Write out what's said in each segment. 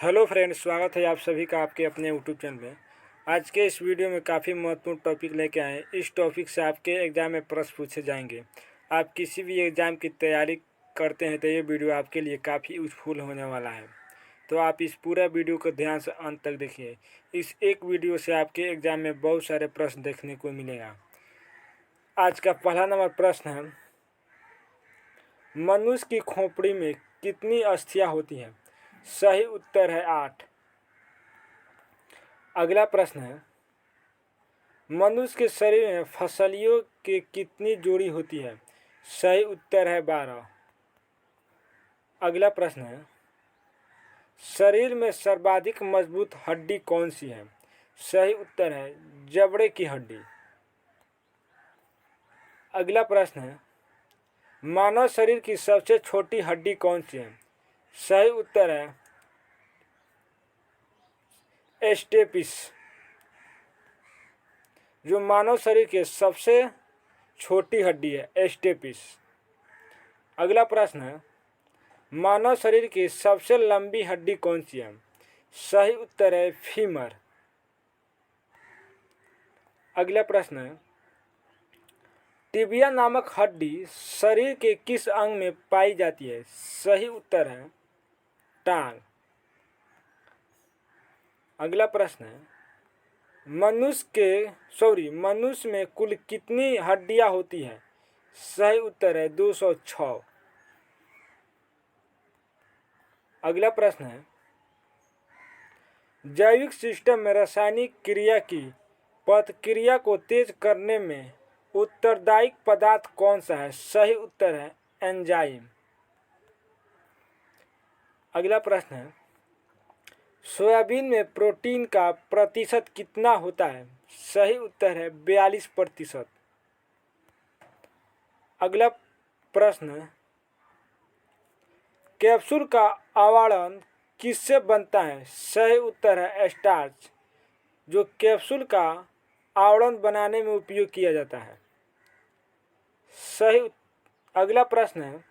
Hello friends, स्वागत है आप सभी का आपके अपने यूट्यूब चैनल में। आज के इस वीडियो में काफ़ी महत्वपूर्ण टॉपिक लेके आए हैं। इस टॉपिक से आपके एग्ज़ाम में प्रश्न पूछे जाएंगे। आप किसी भी एग्ज़ाम की तैयारी करते हैं तो ये वीडियो आपके लिए काफ़ी यूज़फुल होने वाला है। तो आप इस पूरा वीडियो को ध्यान से अंत तक देखिए। इस एक वीडियो से आपके एग्ज़ाम में बहुत सारे प्रश्न देखने को मिलेगा। आज का पहला नंबर प्रश्न है, मनुष्य की खोपड़ी में कितनी अस्थियाँ होती हैं? सही उत्तर है 8। अगला प्रश्न है, मनुष्य के शरीर में फसलियों की कितनी जोड़ी होती है? सही उत्तर है 12। अगला प्रश्न है, शरीर में सर्वाधिक मजबूत हड्डी कौन सी है? सही उत्तर है जबड़े की हड्डी। अगला प्रश्न है, मानव शरीर की सबसे छोटी हड्डी कौन सी है? सही उत्तर है स्टेपिस, जो मानव शरीर की सबसे छोटी हड्डी है स्टेपिस। अगला प्रश्न है, मानव शरीर की सबसे लंबी हड्डी कौन सी है? सही उत्तर है फीमर। अगला प्रश्न है, टिबिया नामक हड्डी शरीर के किस अंग में पाई जाती है? सही उत्तर है टांग। अगला प्रश्न है, मनुष्य में कुल कितनी हड्डियां होती हैं? सही उत्तर है 206। अगला प्रश्न है, जैविक सिस्टम में रासायनिक क्रिया की प्रतिक्रिया को तेज करने में उत्तरदायी पदार्थ कौन सा है? सही उत्तर है एंजाइम। अगला प्रश्न है, सोयाबीन में प्रोटीन का प्रतिशत कितना होता है? सही उत्तर है 42%। अगला प्रश्न है, कैप्सूल का आवरण किससे बनता है? सही उत्तर है स्टार्च, जो कैप्सूल का आवरण बनाने में उपयोग किया जाता है। अगला प्रश्न है,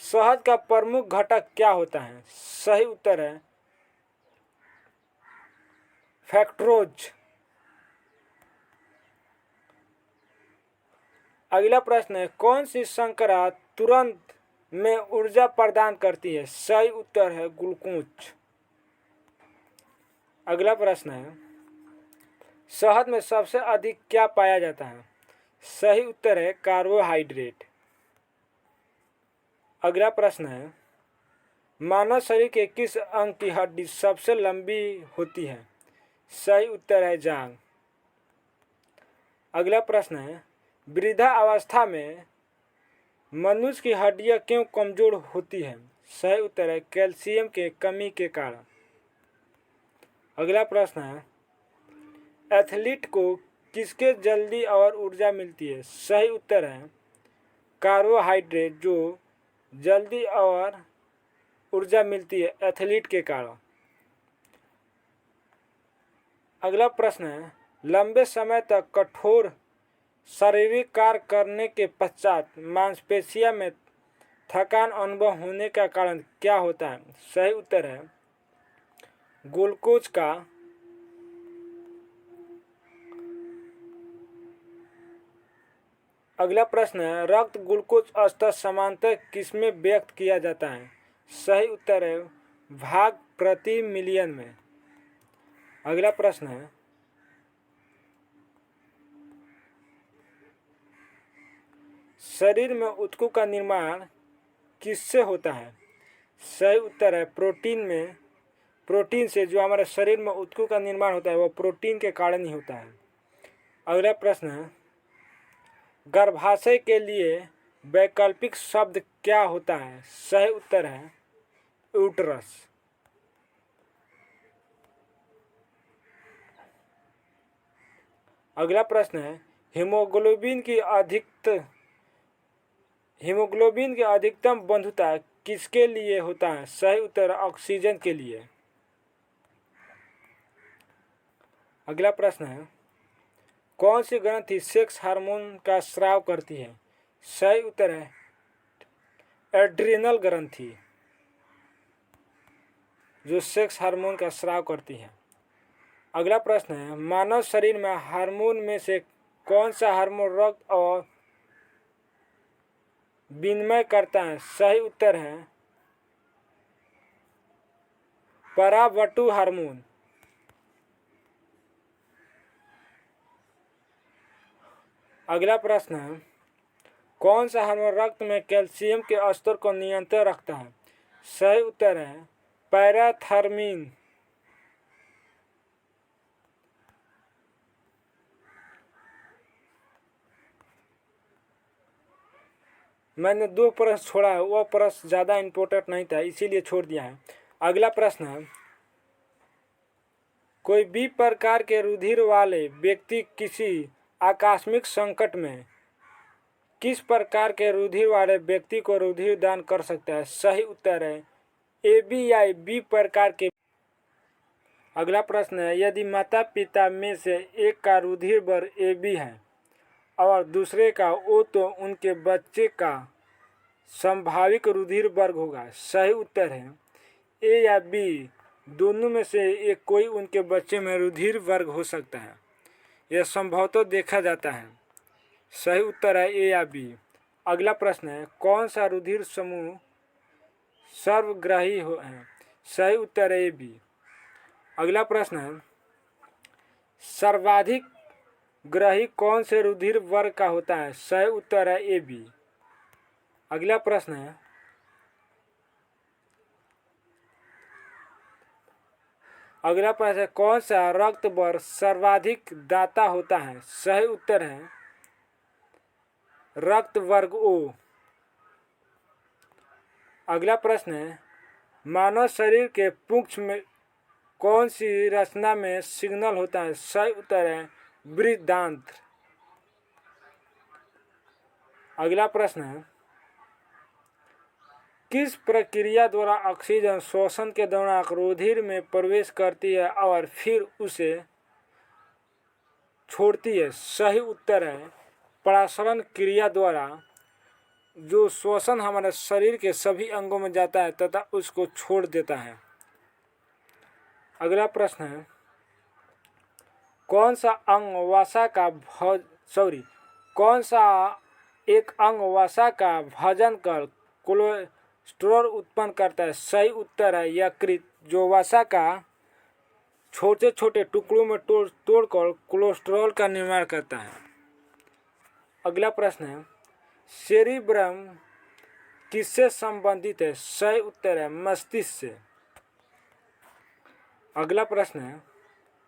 शहद का प्रमुख घटक क्या होता है? सही उत्तर है फैक्ट्रोज। अगला प्रश्न है, कौन सी शर्करा तुरंत में ऊर्जा प्रदान करती है? सही उत्तर है ग्लूकोज। अगला प्रश्न है, शहद में सबसे अधिक क्या पाया जाता है? सही उत्तर है कार्बोहाइड्रेट। अगला प्रश्न है, मानव शरीर के किस अंग की हड्डी सबसे लंबी होती है? सही उत्तर है जांघ। अगला प्रश्न है, वृद्धावस्था में मनुष्य की हड्डियां क्यों कमजोर होती हैं? सही उत्तर है कैल्शियम के कमी के कारण। अगला प्रश्न है, एथलीट को किसके जल्दी और ऊर्जा मिलती है? सही उत्तर है कार्बोहाइड्रेट, जो जल्दी और ऊर्जा मिलती है एथलीट के कारण। अगला प्रश्न है, लंबे समय तक कठोर शारीरिक कार्य करने के पश्चात मांसपेशियों में थकान अनुभव होने का कारण क्या होता है? सही उत्तर है ग्लूकोज का अगला प्रश्न है, रक्त ग्लूकोज स्तर समानतः किसमें व्यक्त किया जाता है? सही उत्तर है भाग प्रति मिलियन में। अगला प्रश्न है, शरीर में ऊतकों का निर्माण किससे होता है? सही उत्तर है प्रोटीन से। जो हमारे शरीर में ऊतकों का निर्माण होता है वो प्रोटीन के कारण ही होता है। अगला प्रश्न है, गर्भाशय के लिए वैकल्पिक शब्द क्या होता है? सही उत्तर है यूट्रस। अगला प्रश्न है, हीमोग्लोबिन की अधिकतम बंधुता किसके लिए होता है? सही उत्तर ऑक्सीजन के लिए। अगला प्रश्न है, कौन सी ग्रंथि सेक्स हार्मोन का स्राव करती है? सही उत्तर है एड्रिनल ग्रंथि। जो सेक्स हार्मोन का स्राव करती है। अगला प्रश्न है, मानव शरीर में हार्मोन में से कौन सा हार्मोन रक्त और विनिमय करता है? सही उत्तर है पराबट्टू हार्मोन। अगला प्रश्न है, कौन सा हार्मोन रक्त में कैल्शियम के स्तर को नियंत्रण रखता है? सही उत्तर है पैराथर्मिन। मैंने 2 प्रश्न छोड़ा है, वह प्रश्न ज़्यादा इम्पोर्टेंट नहीं था इसीलिए छोड़ दिया है। अगला प्रश्न है, कोई भी प्रकार के रुधिर वाले व्यक्ति किसी आकस्मिक संकट में किस प्रकार के रुधिर वाले व्यक्ति को रुधिर दान कर सकता है? सही उत्तर है AB या बी प्रकार के। अगला प्रश्न है, यदि माता पिता में से एक का रुधिर वर्ग AB है और दूसरे का O, तो उनके बच्चे का संभावित रुधिर वर्ग होगा। सही उत्तर है A या B दोनों में से एक कोई उनके बच्चे में रुधिर वर्ग हो सकता है, यह संभवतः देखा जाता है। सही उत्तर है A या B। अगला प्रश्न है, कौन सा रुधिर समूह सर्वग्राही है? सही उत्तर है B। अगला प्रश्न है, सर्वाधिक ग्राही कौन से रुधिर वर्ग का होता है? सही उत्तर है AB। अगला प्रश्न है, कौन सा रक्त वर्ग सर्वाधिक दाता होता है? सही उत्तर है रक्त वर्ग O। अगला प्रश्न है, मानव शरीर के पुंछ में कौन सी रचना में सिग्नल होता है? सही उत्तर है बृहदांत्र। अगला प्रश्न है, किस प्रक्रिया द्वारा ऑक्सीजन श्वसन के दौरान रुधिर में प्रवेश करती है और फिर उसे छोड़ती है? सही उत्तर है प्रसारण क्रिया द्वारा, जो श्वसन हमारे शरीर के सभी अंगों में जाता है तथा उसको छोड़ देता है। अगला प्रश्न है, कौन सा एक अंग वसा का भंजन कर कोलेस्ट्रॉल उत्पन्न करता है? सही उत्तर है यकृत, जो वसा का छोटे छोटे टुकड़ों में तोड़कर कोलेस्ट्रॉल का निर्माण करता है। अगला प्रश्न है, सेरिब्रम किससे संबंधित है? सही उत्तर है मस्तिष्क से। अगला प्रश्न है,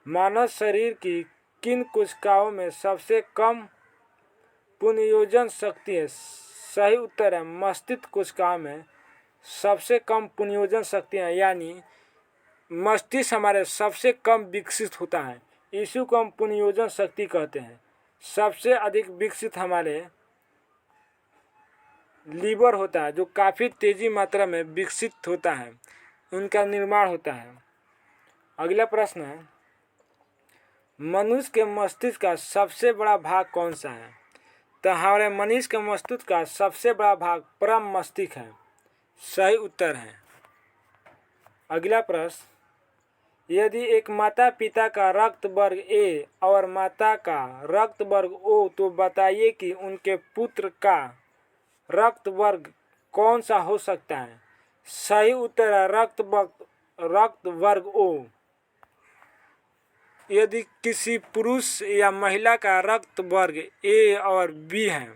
मानव शरीर की किन कोशिकाओं में सबसे कम पुनर्योजन शक्ति है? सही उत्तर है मस्तिष्क कोशिकाओं में सबसे कम पुनर्योजन शक्ति है, यानी मस्तिष्क हमारे सबसे कम विकसित होता है, इसी को हम पुनर्योजन शक्ति कहते हैं। सबसे अधिक विकसित हमारे लीवर होता है, जो काफ़ी तेज़ी मात्रा में विकसित होता है, उनका निर्माण होता है। अगला प्रश्न है, मनुष्य के मस्तिष्क का सबसे बड़ा भाग कौन सा है? तो हमारे मनुष्य के मस्तिष्क का सबसे बड़ा भाग परम मस्तिष्क है। सही उत्तर है। अगला प्रश्न, यदि एक माता पिता का रक्त वर्ग A और माता का रक्त वर्ग O, तो बताइए कि उनके पुत्र का रक्त वर्ग कौन सा हो सकता है? सही उत्तर है रक्त वर्ग O। यदि किसी पुरुष या महिला का रक्त वर्ग A और B है,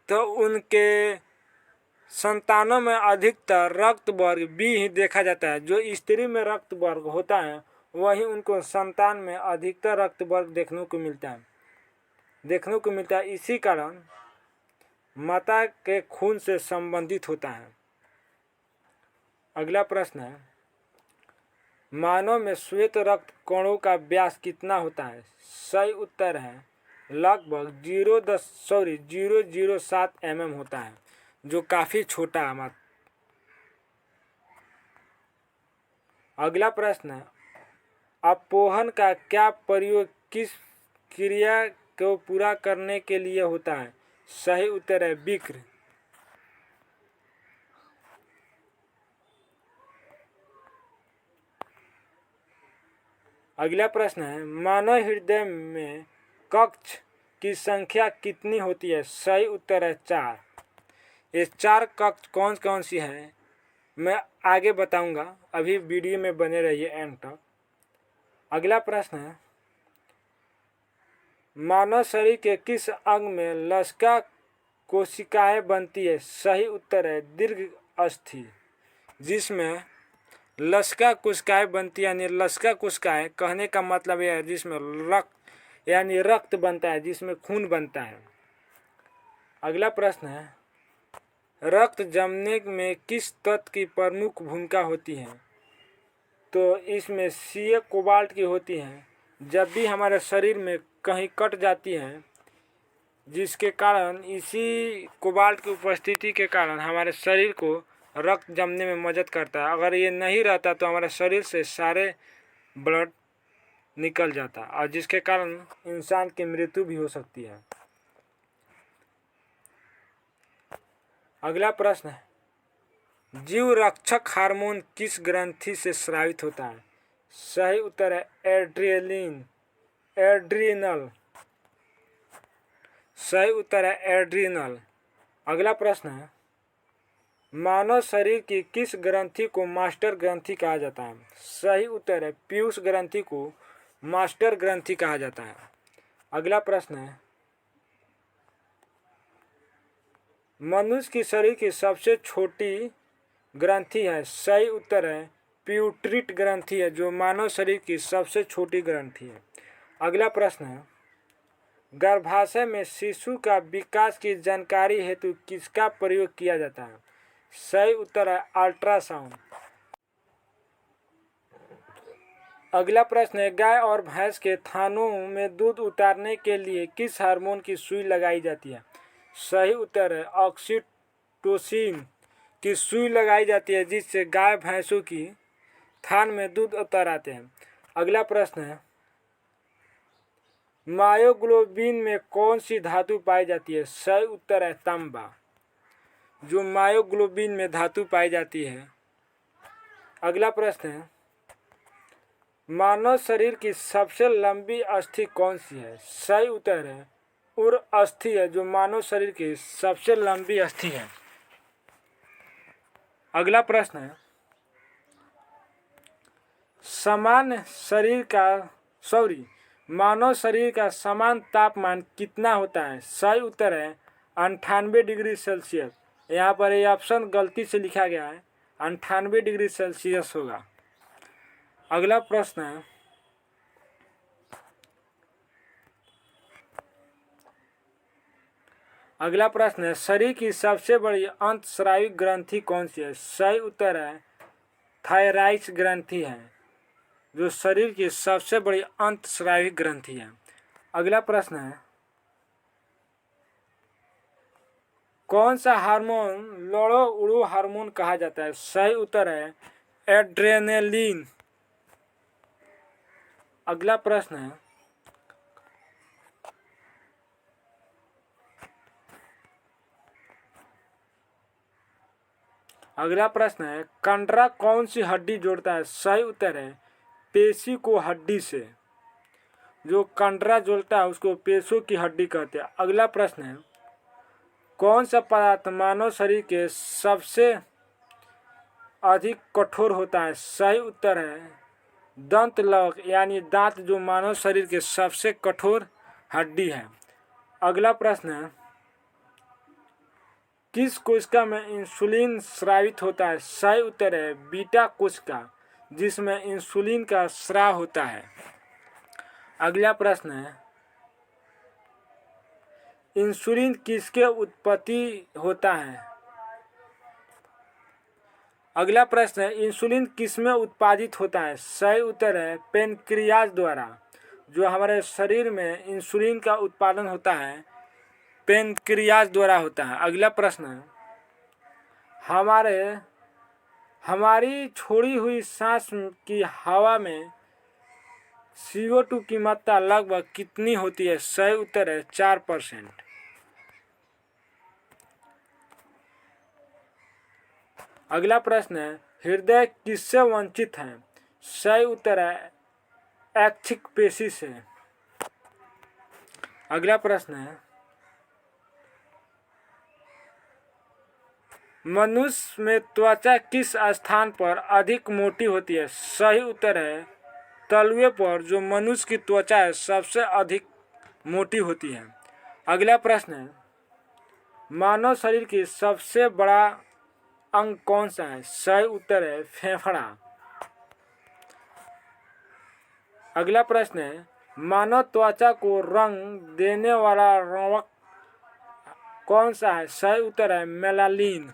तो उनके संतानों में अधिकतर रक्त वर्ग B ही देखा जाता है। जो स्त्री में रक्त वर्ग होता है वही उनको संतान में अधिकतर रक्त वर्ग देखने को मिलता है। इसी कारण माता के खून से संबंधित होता है। अगला प्रश्न है, मानव में श्वेत रक्त कणों का व्यास कितना होता है? सही उत्तर है लगभग 0.007 mm होता है, जो काफ़ी छोटा है। अगला प्रश्न है, अपोहन का क्या प्रयोग किस क्रिया को पूरा करने के लिए होता है? सही उत्तर है विक्र। अगला प्रश्न है, मानव हृदय में कक्ष की संख्या कितनी होती है? सही उत्तर है 4। ये 4 कक्ष कौन कौन सी हैं मैं आगे बताऊंगा, अभी वीडियो में बने रहिए एंड तक। अगला प्रश्न है, मानव शरीर के किस अंग में लसिका कोशिकाएं बनती है? सही उत्तर है दीर्घ अस्थि, जिसमें लसिका कोशिकाएं बनती है। यानी लसिका कोशिकाएं कहने का मतलब यह है जिसमें रक्त यानी रक्त बनता है, जिसमें खून बनता है। अगला प्रश्न है, रक्त जमने में किस तत्व की प्रमुख भूमिका होती है? तो इसमें Ca कोबाल्ट की होती है। जब भी हमारे शरीर में कहीं कट जाती है, जिसके कारण इसी कोबाल्ट की उपस्थिति के कारण हमारे शरीर को रक्त जमने में मदद करता है। अगर ये नहीं रहता तो हमारे शरीर से सारे ब्लड निकल जाता और जिसके कारण इंसान की मृत्यु भी हो सकती है। अगला प्रश्न है, जीव रक्षक हार्मोन किस ग्रंथि से स्रावित होता है? सही उत्तर है एड्रिनल। सही उत्तर है एड्रिनल। अगला प्रश्न है, मानव शरीर की किस ग्रंथि को मास्टर ग्रंथि कहा जाता है? सही उत्तर है पीयूष ग्रंथि को मास्टर ग्रंथि कहा जाता है। अगला प्रश्न है, मनुष्य की शरीर की सबसे छोटी ग्रंथि है? सही उत्तर है प्यूट्रिट ग्रंथि है, जो मानव शरीर की सबसे छोटी ग्रंथि है। अगला प्रश्न है, गर्भाशय में शिशु का विकास की जानकारी हेतु किसका प्रयोग किया जाता है? सही उत्तर है अल्ट्रासाउंड। अगला प्रश्न है, गाय और भैंस के थानों में दूध उतारने के लिए किस हार्मोन की सुई लगाई जाती है? सही उत्तर है ऑक्सीटोसिन की सुई लगाई जाती है, जिससे गाय भैंसों की थान में दूध उतर आते हैं। अगला प्रश्न है, मायोग्लोबिन में कौन सी धातु पाई जाती है? सही उत्तर है तांबा, जो मायोग्लोबिन में धातु पाई जाती है। अगला प्रश्न है, मानव शरीर की सबसे लंबी अस्थि कौन सी है? सही उत्तर है उर अस्थि है, जो मानव शरीर की सबसे लंबी अस्थि है। अगला प्रश्न है, मानव शरीर का समान तापमान कितना होता है? सही उत्तर है 98 डिग्री सेल्सियस। यहाँ पर ये ऑप्शन गलती से लिखा गया है, 98 डिग्री सेल्सियस होगा। अगला प्रश्न है, शरीर की सबसे बड़ी अंतस्रावी ग्रंथि कौन सी है? सही उत्तर है थायराइड ग्रंथि है, जो शरीर की सबसे बड़ी अंतस्रावी ग्रंथि है। अगला प्रश्न है, कौन सा हार्मोन लड़ो उड़ो हार्मोन कहा जाता है? सही उत्तर है एड्रेनलिन। अगला प्रश्न है, कंडरा कौन सी हड्डी जोड़ता है? सही उत्तर है पेशी को हड्डी से। जो कंडरा जोड़ता है उसको पेशों की हड्डी कहते हैं। अगला प्रश्न है, कौन सा पदार्थ मानव शरीर के सबसे अधिक कठोर होता है? सही उत्तर है दंत लवक, यानी दांत, जो मानव शरीर के सबसे कठोर हड्डी है। अगला प्रश्न है, किस कोशिका में इंसुलिन स्रावित होता है? सही उत्तर है बीटा कोशिका, जिसमें इंसुलिन का स्राव होता है। अगला प्रश्न है, इंसुलिन किसके उत्पत्ति होता है? अगला प्रश्न है, इंसुलिन किसमें उत्पादित होता है? सही उत्तर है पेनक्रियाज द्वारा। जो हमारे शरीर में इंसुलिन का उत्पादन होता है पेनक्रियाज द्वारा होता है। अगला प्रश्न है, हमारी छोड़ी हुई सांस की हवा में CO2 की मात्रा लगभग कितनी होती है? सही उत्तर है 4%। अगला प्रश्न है, हृदय किससे वंचित है? सही उत्तर है ऐच्छिक पेशी से। अगला प्रश्न है, मनुष्य में त्वचा किस स्थान पर अधिक मोटी होती है? सही उत्तर है तलवे पर, जो मनुष्य की त्वचा है सबसे अधिक मोटी होती है। अगला प्रश्न है, मानव शरीर की सबसे बड़ा अंग कौन सा है? सही उत्तर है फेफड़ा। अगला प्रश्न है, मानव त्वचा को रंग देने वाला रंग कौन सा है? सही उत्तर है मेलानिन।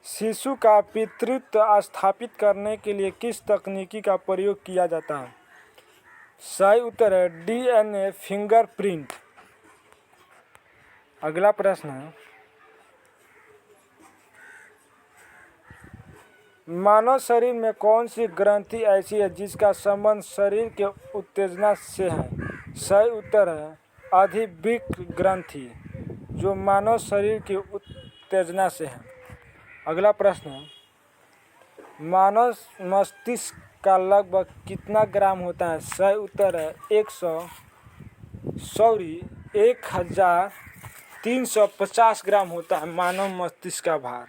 शिशु का पितृत्व स्थापित करने के लिए किस तकनीक का प्रयोग किया जाता है? सही उत्तर है डीएनए फिंगरप्रिंट। अगला प्रश्न है, मानव शरीर में कौन सी ग्रंथि ऐसी है जिसका संबंध शरीर के उत्तेजना से है? सही उत्तर है अधिवृक्क ग्रंथि, जो मानव शरीर की उत्तेजना से है। अगला प्रश्न है, मानव मस्तिष्क का लगभग कितना ग्राम होता है? सही उत्तर है 1350 ग्राम होता है मानव मस्तिष्क का भार।